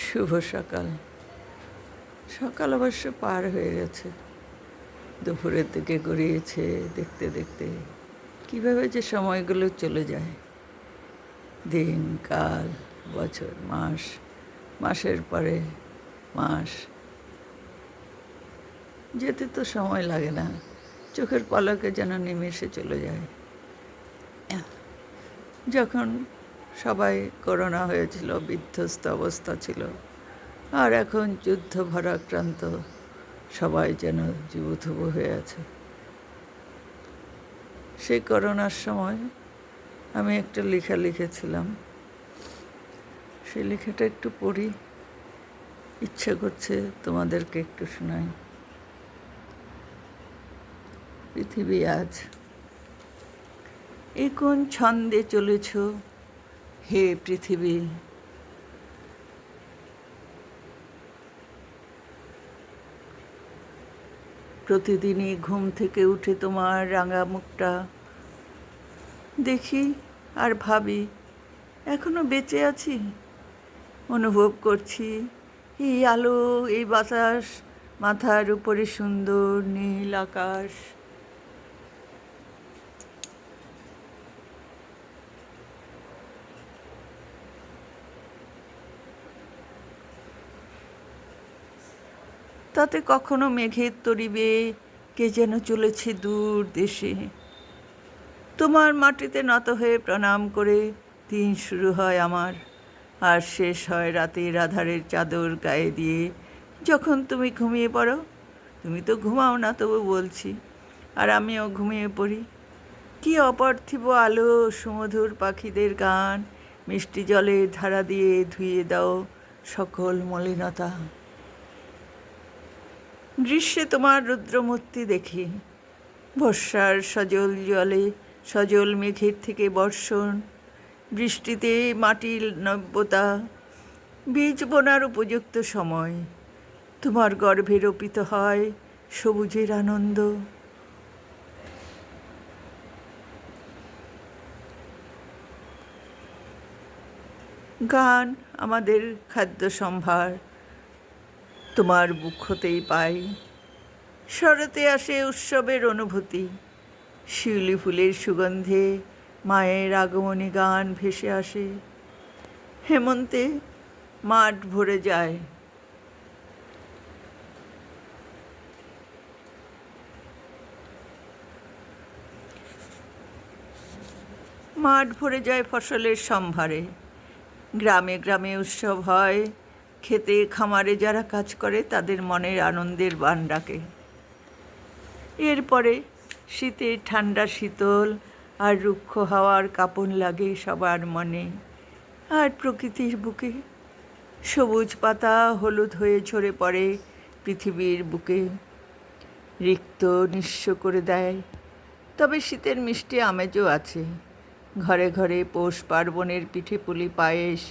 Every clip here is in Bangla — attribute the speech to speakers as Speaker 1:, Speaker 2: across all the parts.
Speaker 1: শুভ সকাল। সকাল অবশ্য পার হয়ে গেছে, দুপুরের দিকে গড়িয়েছে। দেখতে দেখতে কীভাবে যে সময়গুলো চলে যায়, দিন, কাল, বছর, মাস, মাসের পরে মাস, যেতে তো সময় লাগে না, চোখের পলকে যেন নিমেষে চলে যায়। যখন সবাই করোনা হয়েছিল, বিধ্বস্ত অবস্থা ছিল, আর এখন যুদ্ধ ভারাক্রান্ত সবাই যেন জীবুথুবু হয়ে আছে। সেই করোনার সময় আমি একটা লেখা লিখেছিলাম, সেই লেখাটা একটু পড়ি, ইচ্ছা করছে তোমাদেরকে একটু শোনাই। পৃথিবী আজ এ কোন ছন্দে চলেছ হে পৃথিবী, প্রতিদিনই ঘুম থেকে উঠে তোমার রাঙা মুখটা দেখি আর ভাবি এখনো বেঁচে আছি। অনুভব করছি এই আলো, এই বাতাস, মাথার উপরে সুন্দর নীল আকাশ। তাতে কখনো মেঘের তরিবে কে যেন চলেছে দূর দেশে। তোমার মাটিতে নত হয়ে প্রণাম করে দিন শুরু হয় আমার, আর শেষ হয় রাতের আধারের চাদর গায়ে দিয়ে যখন তুমি ঘুমিয়ে পড়ো। তুমি তো ঘুমাও না, তবু বলছি, আর আমিও ঘুমিয়ে পড়ি। কি অপার্থিব আলো, সুমধুর পাখিদের গান, মিষ্টি জলের ধারা দিয়ে ধুয়ে দাও সকল মলিনতা। গ্রীষ্মে তোমার রুদ্রমূর্তি দেখি, বর্ষার সজল জলে, সজল মেঘের থেকে বর্ষণ, বৃষ্টিতে মাটির নব্যতা, বীজ বোনার উপযুক্ত সময়, তোমার গর্ভে রোপিত হয় সবুজের আনন্দ। গান আমাদের খাদ্য সম্ভার, তোমার বুক হতেই পাই। শরতে আসে উৎসবের অনুভূতি, শিউলি ফুলের সুগন্ধে মায়ের আগমনী গান ভেসে আসে। হেমন্তে মাঠ ভরে যায়, মাঠ ভরে যায় ফসলের সম্ভারে। গ্রামে গ্রামে উৎসব হয়, খেতে খামারে যারা কাজ করে তাদের মনের আনন্দের বান ডাকে। এরপরে শীতের ঠান্ডা শীতল আর রুক্ষ হাওয়ার কাঁপন লাগে সবার মনে, আর প্রকৃতির বুকে সবুজ পাতা হলুদ হয়ে ঝরে পড়ে পৃথিবীর বুকে, রিক্ত নিঃস্ব করে দেয়। তবে শীতের মিষ্টি আমেজও আছে, ঘরে ঘরে পৌষ পার্বণের পিঠেপুলি পায়েস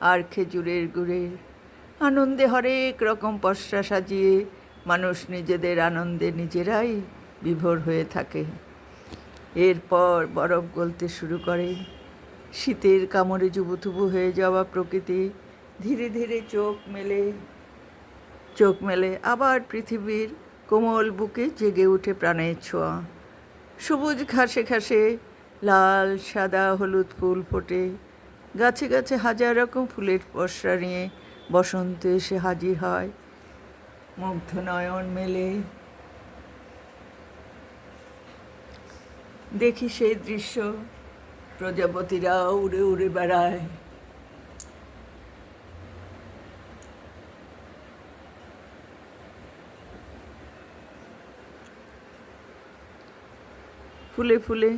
Speaker 1: আর খেজুরের গুড়ের আনন্দে হরেক রকম পসরা সাজিয়ে মানুষ নিজেদের আনন্দে নিজেরাই বিভোর হয়ে থাকে। এরপর বরফ গলতে শুরু করে, শীতের কামড়ে জুবুথুবু হয়ে যাওয়া প্রকৃতি ধীরে ধীরে চোখ মেলে আবার পৃথিবীর কোমল বুকে জেগে উঠে প্রাণের ছোঁয়া। সবুজ ঘাসে ঘাসে লাল সাদা হলুদ ফুল ফোটে, গাছে গাছে হাজার রকম ফুলের পসরা নিয়ে বসন্ত এসে হাজির হয় মুগ্ধ নয়ন মেলে। দেখি সেই দৃশ্য, প্রজাপতিরা উড়ে উড়ে বেড়ায়, ফুলে ফুলে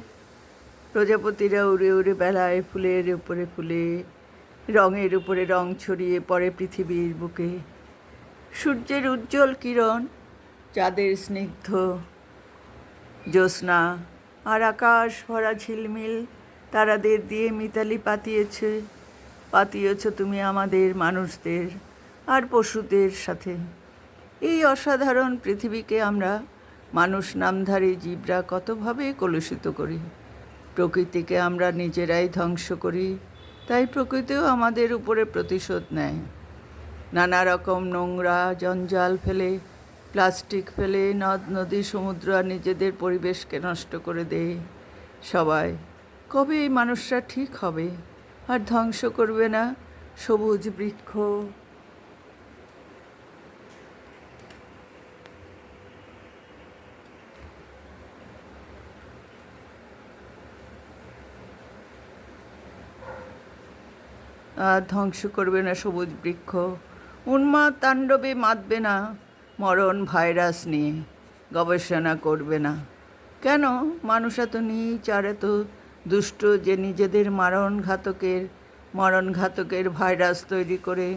Speaker 1: প্রজাপতিরা উড়ে উড়ে বেড়ায়, ফুলের উপরে ফুলে, রঙের উপরে রং ছড়িয়ে পড়ে পৃথিবীর বুকে। সূর্যের উজ্জ্বল কিরণ, চাঁদের স্নিগ্ধ জ্যোৎস্না আর আকাশ ভরা ঝিলমিল তারাদের দিয়ে মিতালি পাতিয়েছ তুমি আমাদের মানুষদের আর পশুদের সাথে। এই অসাধারণ পৃথিবীকে আমরা মানুষ নামধারী জীবরা কতভাবে কলুষিত করি। প্রকৃতিকে আমরা নিজেরাই ধ্বংস করি, তাই প্রকৃতিও আমাদের উপরে প্রতিশোধ নেয়। নানা রকম নোংরা জঞ্জাল ফেলে, প্লাস্টিক ফেলে নদ নদী সমুদ্র আর নিজেদের পরিবেশকে নষ্ট করে দেয় সবাই। কবে এই মানুষরা ঠিক হবে আর ধ্বংস করবে না সবুজ বৃক্ষ? আর ধ্বংস করবে না সবুজ বৃক্ষ? উন্মাদ তাণ্ডবে মাতবে না মরণ ভাইরাস নিয়ে? গবেষণা করবে না কেন? মানুষ এত নীচ আর এত দুষ্ট যে নিজেদের মরণঘাতকের ভাইরাস তৈরি করে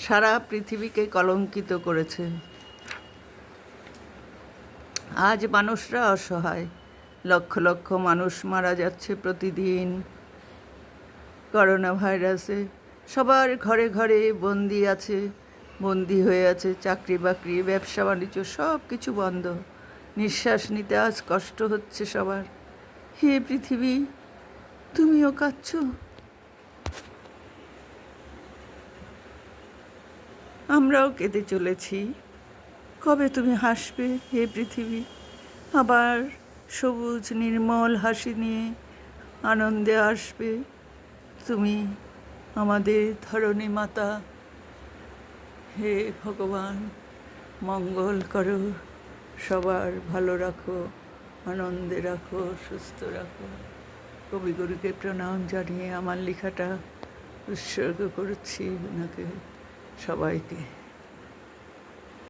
Speaker 1: সারা পৃথিবীকে কলঙ্কিত করেছে। আজ মানুষরা অসহায়, লক্ষ লক্ষ মানুষ মারা যাচ্ছে প্রতিদিন করোনা ভাইরাসে। সবার ঘরে ঘরে বন্দি হয়ে আছে, চাকরি বাকরি ব্যবসা বাণিজ্য সব কিছু বন্ধ। নিঃশ্বাস নিতে আজ কষ্ট হচ্ছে সবার। হে পৃথিবী, তুমিও কাঁদছ? আমরাও কেঁদে চলেছি। কবে তুমি হাসবে হে পৃথিবী? আবার সবুজ নির্মল হাসি নিয়ে আনন্দে আসবে তুমি, আমাদের ধরণী মাতা। হে ভগবান, মঙ্গল করো, সবার ভালো রাখো, আনন্দে রাখো, সুস্থ রাখো। কবিগুরুকে প্রণাম জানিয়ে আমার লেখাটা উৎসর্গ করছি ওনাকে, সবাইকে।